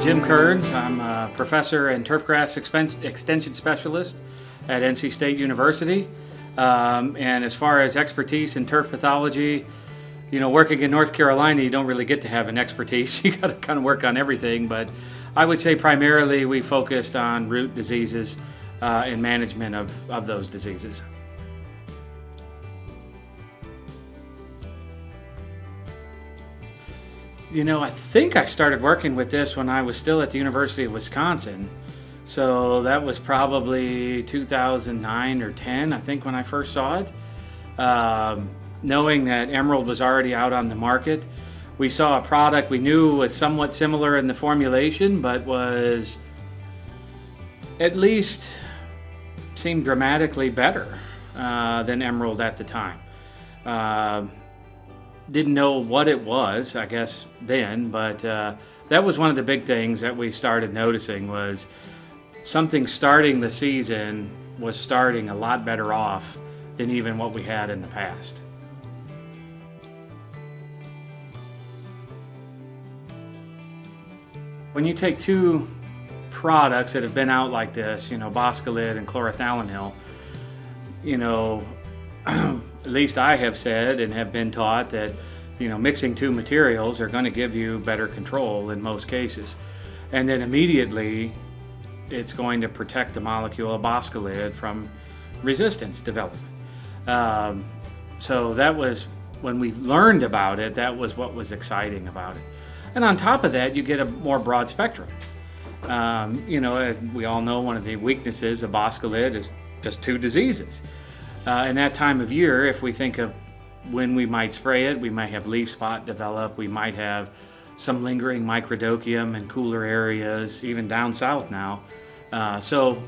Jim Kerns. I'm a professor and turfgrass extension specialist at NC State University. And as far as expertise in turf pathology, working in North Carolina, you don't really get to have an expertise. You got to kind of work on everything. But I would say primarily we focused on root diseases and management of those diseases. I think I started working with this when I was still at the University of Wisconsin. So that was probably 2009 or 10, I think, when I first saw it. Knowing that Emerald was already out on the market, we saw a product we knew was somewhat similar in the formulation, but was at least seemed dramatically better than Emerald at the time. Didn't know what it was, I guess, then, but that was one of the big things that we started noticing was something starting the season was starting a lot better off than even what we had in the past. When you take two products that have been out like this, boscalid and cholorothalonil, at least I have said and have been taught that mixing two materials are going to give you better control in most cases, and then immediately it's going to protect the molecule of boscalid from resistance development. So that was when we learned about it, that was what was exciting about it. And on top of that, you get a more broad spectrum. As we all know, one of the weaknesses of boscalid is just two diseases. In that time of year, if we think of when we might spray it, we might have leaf spot develop, we might have some lingering microdochium in cooler areas, even down south now. So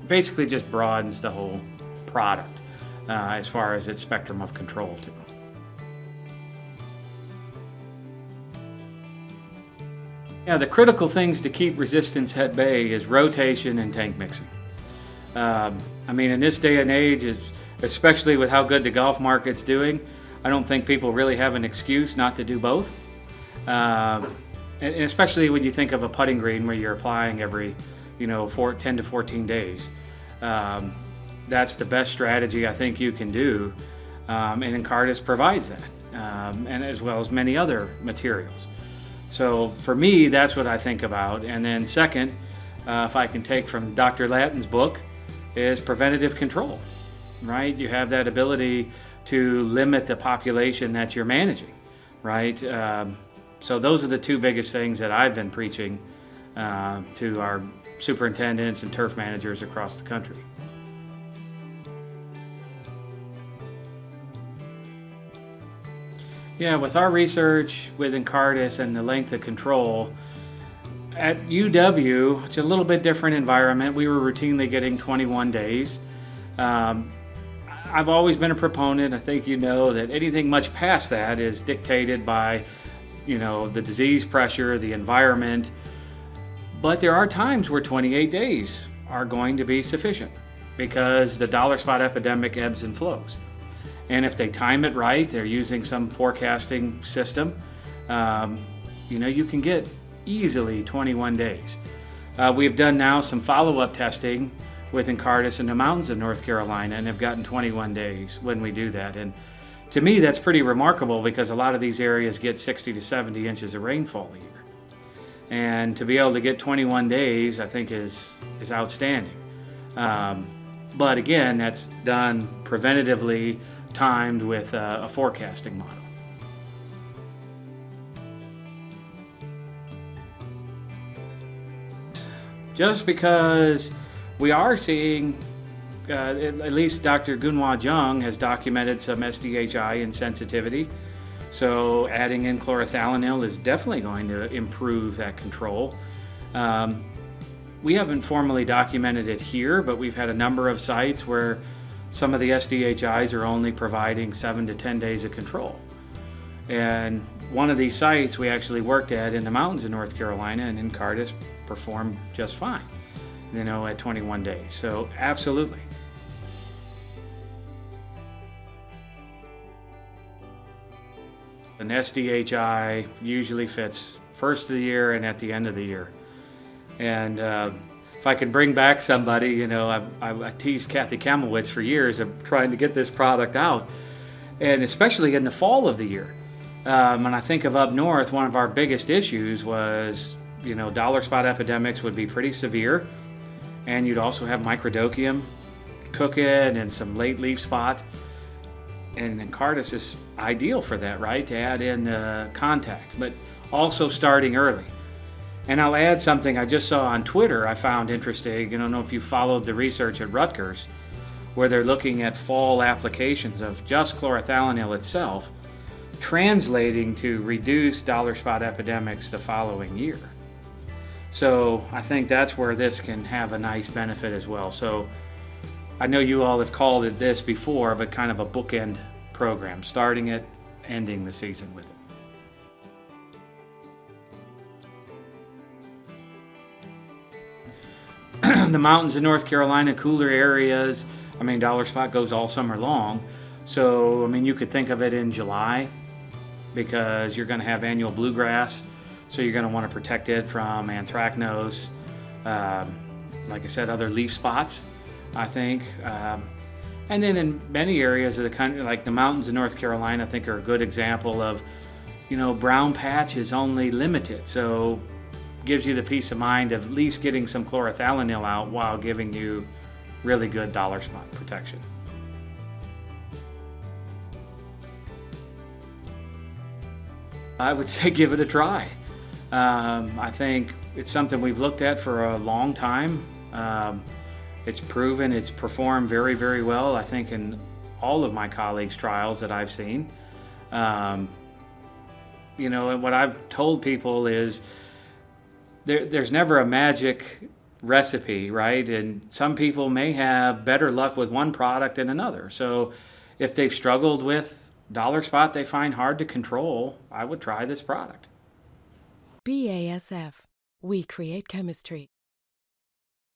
basically just broadens the whole product as far as its spectrum of control too. Yeah, the critical things to keep resistance at bay is rotation and tank mixing. In this day and age, especially with how good the golf market's doing, I don't think people really have an excuse not to do both. And especially when you think of a putting green where you're applying every, 10 to 14 days. That's the best strategy I think you can do, and Encartis provides that, and as well as many other materials. So for me, that's what I think about. And then second, if I can take from Dr. Lattin's book, is preventative control, right? You have that ability to limit the population that you're managing, right? So those are the two biggest things that I've been preaching to our superintendents and turf managers across the country. Yeah, with our research with Encartis and the length of control, at UW, it's a little bit different environment. We were routinely getting 21 days. I've always been a proponent, I think that anything much past that is dictated by, the disease pressure, the environment. But there are times where 28 days are going to be sufficient because the dollar spot epidemic ebbs and flows. And if they time it right, they're using some forecasting system, you can get easily 21 days. We've done now some follow-up testing with Encartis in the mountains of North Carolina and have gotten 21 days when we do that. And to me, that's pretty remarkable because a lot of these areas get 60 to 70 inches of rainfall a year. And to be able to get 21 days, I think is outstanding. But again, that's done preventatively, timed with a forecasting model. Just because we are seeing, at least Dr. Gunhwa Jung has documented some SDHI insensitivity. So adding in chlorothalonil is definitely going to improve that control. We haven't formally documented it here, but we've had a number of sites where some of the SDHIs are only providing 7 to 10 days of control. And one of these sites we actually worked at in the mountains of North Carolina, and Encartis performed just fine, at 21 days. So absolutely. An SDHI usually fits first of the year and at the end of the year. And if I can bring back somebody, you know, I teased Kathy Kamelwitz for years of trying to get this product out, and especially in the fall of the year. When I think of up north, one of our biggest issues was, you know, dollar spot epidemics would be pretty severe, and you'd also have microdochium cooking and some late leaf spot. And Encartis is ideal for that, right? To add in contact, but also starting early. And I'll add something I just saw on Twitter I found interesting. I don't know if you followed the research at Rutgers, where they're looking at fall applications of just chlorothalonil itself, translating to reduce dollar spot epidemics the following year. So I think that's where this can have a nice benefit as well. So I know you all have called it this before, but kind of a bookend program, starting it, ending the season with it. The mountains in North Carolina, cooler areas, I mean, dollar spot goes all summer long. So, I mean, you could think of it in July because you're going to have annual bluegrass. So you're going to want to protect it from anthracnose, like I said, other leaf spots, I think. And then in many areas of the country, like the mountains in North Carolina, I think are a good example of, you know, brown patch is only limited. So gives you the peace of mind of at least getting some chlorothalonil out while giving you really good dollar spot protection. I would say give it a try. I think it's something we've looked at for a long time. It's proven, it's performed very, very well, I think, in all of my colleagues' trials that I've seen. You know, and what I've told people is there's never a magic recipe, right? And some people may have better luck with one product than another. So if they've struggled with dollar spot they find hard to control, I would try this product. BASF. We create chemistry.